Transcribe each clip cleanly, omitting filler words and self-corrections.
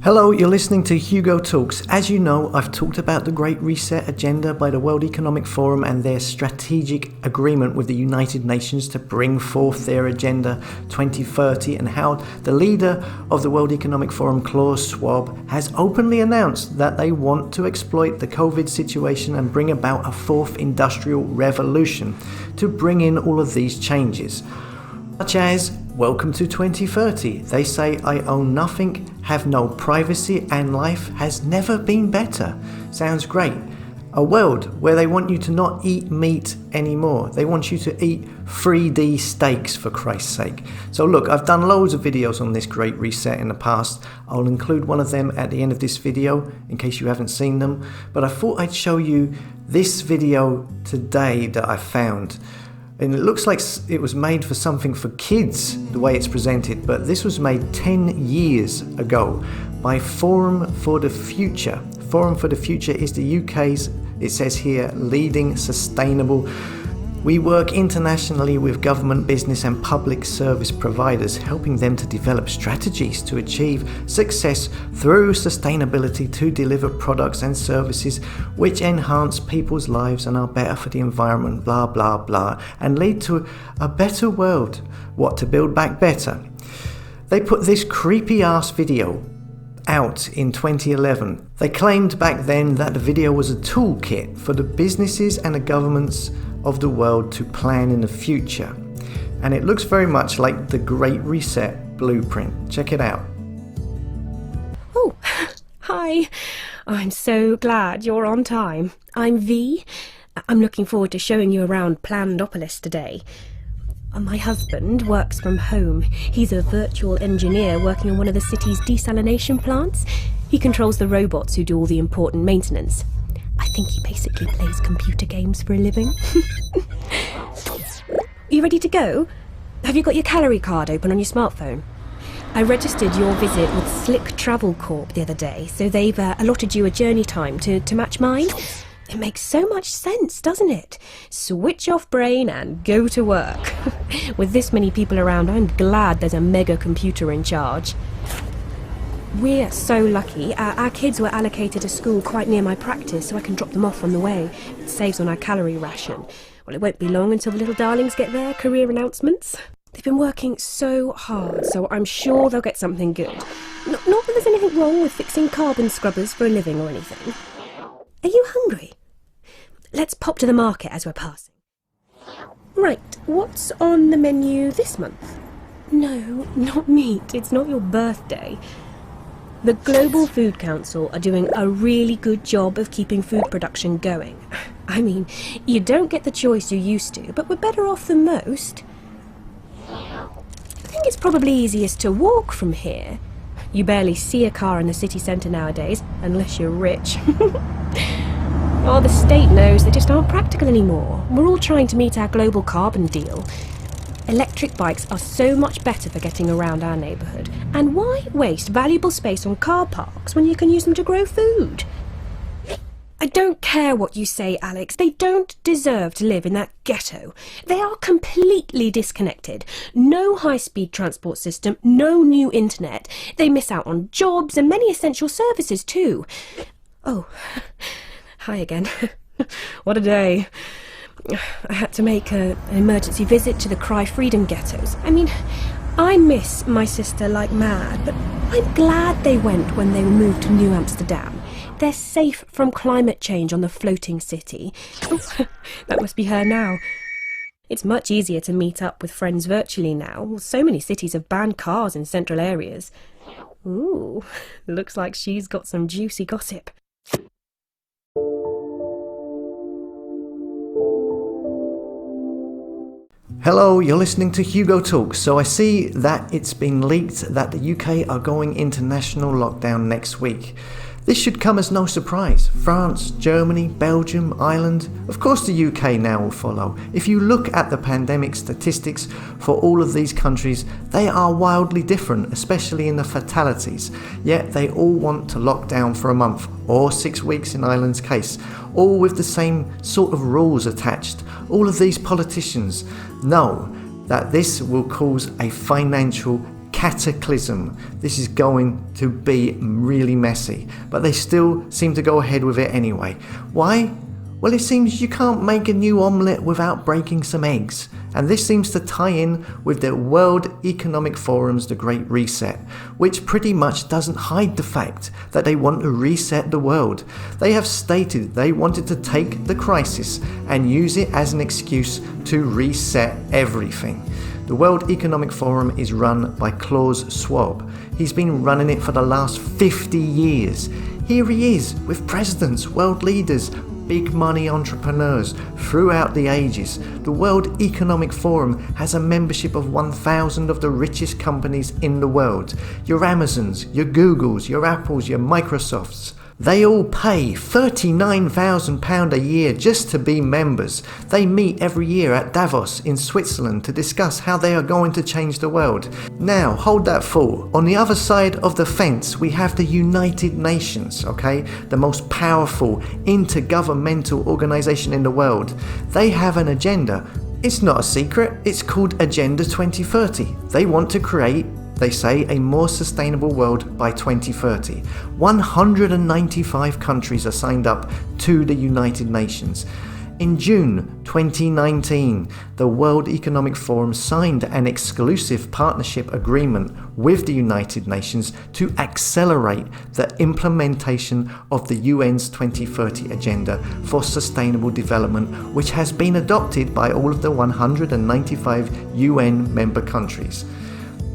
Hello, you're listening to Hugo Talks. As you know, I've talked about the Great Reset agenda by the World Economic Forum and their strategic agreement with the United Nations to bring forth their Agenda 2030, and how the leader of the World Economic Forum, Klaus Schwab, has openly announced that they want to exploit the COVID situation and bring about a fourth industrial revolution to bring in all of these changes. Such as, welcome to 2030. They say, I own nothing, have no privacy, and life has never been better. Sounds great. A world where they want you to not eat meat anymore. They want you to eat 3D steaks, for Christ's sake. So look, I've done loads of videos on this Great Reset in the past. I'll include one of them at the end of this video, in case you haven't seen them. But I thought I'd show you this video today that I found. And it looks like it was made for something for kids, the way it's presented, but this was made 10 years ago by Forum for the Future. Forum for the Future is the UK's, it says here, leading sustainable. We work internationally with government, business and public service providers, helping them to develop strategies to achieve success through sustainability to deliver products and services which enhance people's lives and are better for the environment, blah, blah, blah, and lead to a better world. What, to build back better? They put this creepy ass video out in 2011. They claimed back then that the video was a toolkit for the businesses and the governments of the world to plan in the future. And it looks very much like the Great Reset blueprint. Check it out. Oh, hi. I'm so glad you're on time. I'm V. I'm looking forward to showing you around Plandopolis today. My husband works from home. He's a virtual engineer working on one of the city's desalination plants. He controls the robots who do all the important maintenance. I think he basically plays computer games for a living. You ready to go? Have you got your calorie card open on your smartphone? I registered your visit with Slick Travel Corp the other day, so they've allotted you a journey time to match mine. It makes so much sense, doesn't it? Switch off brain and go to work. With this many people around, I'm glad there's a mega computer in charge. We're so lucky. Our kids were allocated a school quite near my practice, so I can drop them off on the way. It saves on our calorie ration. Well, it won't be long until the little darlings get their career announcements. They've been working so hard, so I'm sure they'll get something good. Not that there's anything wrong with fixing carbon scrubbers for a living or anything. Are you hungry? Let's pop to the market as we're passing. Right, what's on the menu this month? No, not meat. It's not your birthday. The Global Food Council are doing a really good job of keeping food production going. I mean, you don't get the choice you used to, but we're better off than most. I think it's probably easiest to walk from here. You barely see a car in the city centre nowadays, unless you're rich. Oh, the state knows they just aren't practical anymore. We're all trying to meet our global carbon deal. Electric bikes are so much better for getting around our neighbourhood. And why waste valuable space on car parks when you can use them to grow food? I don't care what you say, Alex. They don't deserve to live in that ghetto. They are completely disconnected. No high-speed transport system, no new internet. They miss out on jobs and many essential services too. Oh, hi again. What a day. I had to make an emergency visit to the Cry Freedom ghettos. I mean, I miss my sister like mad, but I'm glad they went when they were moved to New Amsterdam. They're safe from climate change on the floating city. Oh, that must be her now. It's much easier to meet up with friends virtually now. So many cities have banned cars in central areas. Ooh, looks like she's got some juicy gossip. Hello, you're listening to Hugo Talks. So I see that it's been leaked that the UK are going into national lockdown next week. This should come as no surprise. France, Germany, Belgium, Ireland, of course the UK now will follow. If you look at the pandemic statistics for all of these countries, they are wildly different, especially in the fatalities. Yet they all want to lock down for a month, or 6 weeks in Ireland's case, all with the same sort of rules attached. All of these politicians know that this will cause a financial cataclysm. This is going to be really messy, but they still seem to go ahead with it anyway. Why? Well, it seems you can't make a new omelette without breaking some eggs. And this seems to tie in with the World Economic Forum's The Great Reset, which pretty much doesn't hide the fact that they want to reset the world. They have stated they wanted to take the crisis and use it as an excuse to reset everything. The World Economic Forum is run by Klaus Schwab. He's been running it for the last 50 years. Here he is with presidents, world leaders, big money entrepreneurs throughout the ages. The World Economic Forum has a membership of 1,000 of the richest companies in the world. Your Amazons, your Googles, your Apples, your Microsofts. They all pay £39,000 a year just to be members. They meet every year at Davos in Switzerland to discuss how they are going to change the world. Now, hold that thought. On the other side of the fence, we have the United Nations, okay? The most powerful intergovernmental organization in the world. They have an agenda. It's not a secret. It's called Agenda 2030. They want to create, they say, a more sustainable world by 2030. 195 countries are signed up to the United Nations. In June 2019, the World Economic Forum signed an exclusive partnership agreement with the United Nations to accelerate the implementation of the UN's 2030 Agenda for Sustainable Development, which has been adopted by all of the 195 UN member countries.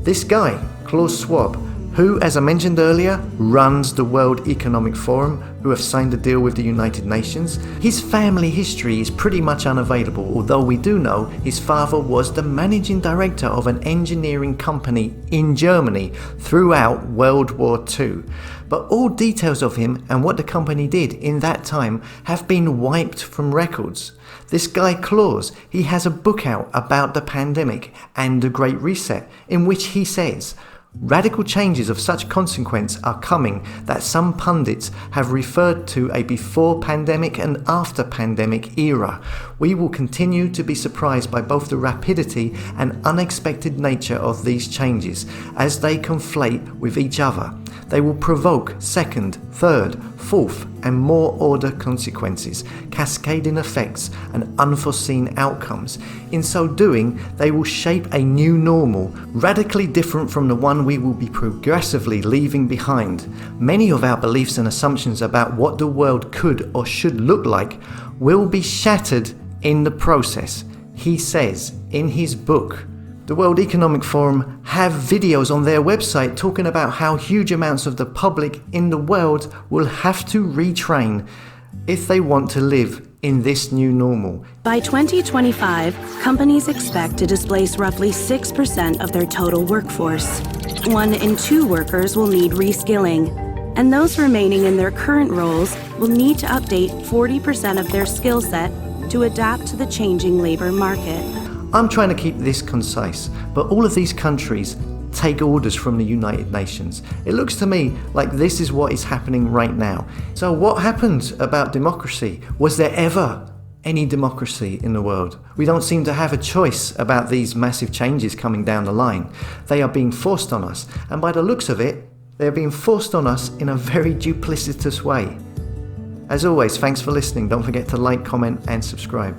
This guy, Klaus Schwab, who, as I mentioned earlier, runs the World Economic Forum, who have signed a deal with the United Nations, his family history is pretty much unavailable, although we do know his father was the managing director of an engineering company in Germany throughout World War II. But all details of him and what the company did in that time have been wiped from records. This guy Klaus, he has a book out about the pandemic and the Great Reset, in which he says, radical changes of such consequence are coming that some pundits have referred to a before pandemic and after pandemic era. We will continue to be surprised by both the rapidity and unexpected nature of these changes as they conflate with each other. They will provoke second, third, fourth, and more order consequences, cascading effects, and unforeseen outcomes. In so doing, they will shape a new normal, radically different from the one we will be progressively leaving behind. Many of our beliefs and assumptions about what the world could or should look like will be shattered in the process, he says in his book. The World Economic Forum have videos on their website talking about how huge amounts of the public in the world will have to retrain if they want to live in this new normal. By 2025, companies expect to displace roughly 6% of their total workforce. 1 in 2 workers will need reskilling, and those remaining in their current roles will need to update 40% of their skill set to adapt to the changing labor market. I'm trying to keep this concise, but all of these countries take orders from the United Nations. It looks to me like this is what is happening right now. So what happened about democracy? Was there ever any democracy in the world? We don't seem to have a choice about these massive changes coming down the line. They are being forced on us, and by the looks of it, they're being forced on us in a very duplicitous way. As always, thanks for listening. Don't forget to like, comment, and subscribe.